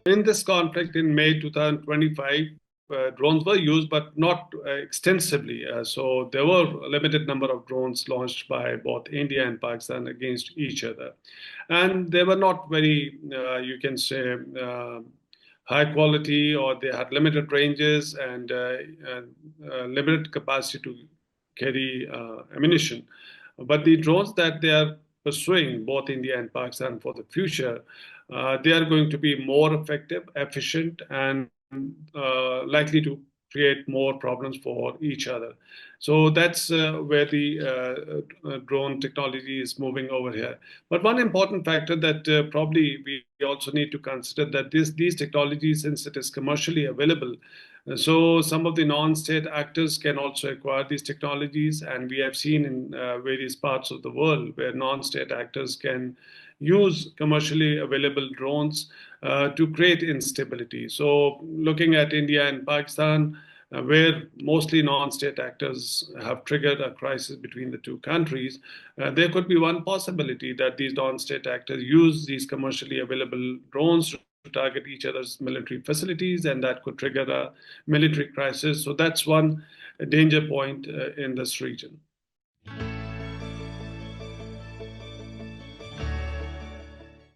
In this conflict in May 2025, drones were used, but not extensively. So there were a limited number of drones launched by both India and Pakistan against each other. And they were not very, you can say, high quality, or they had limited ranges and limited capacity to carry ammunition. But the drones that they are pursuing, both India and Pakistan, for the future, they are going to be more effective, efficient, and likely to create more problems for each other. So that's where the drone technology is moving over here. But one important factor that probably we also need to consider, that these technologies, since it is commercially available, so some of the non-state actors can also acquire these technologies, and we have seen in various parts of the world where non-state actors can use commercially available drones to create instability. So looking at India and Pakistan, where mostly non-state actors have triggered a crisis between the two countries, there could be one possibility that these non-state actors use these commercially available drones to target each other's military facilities, and that could trigger a military crisis. So that's one danger point in this region.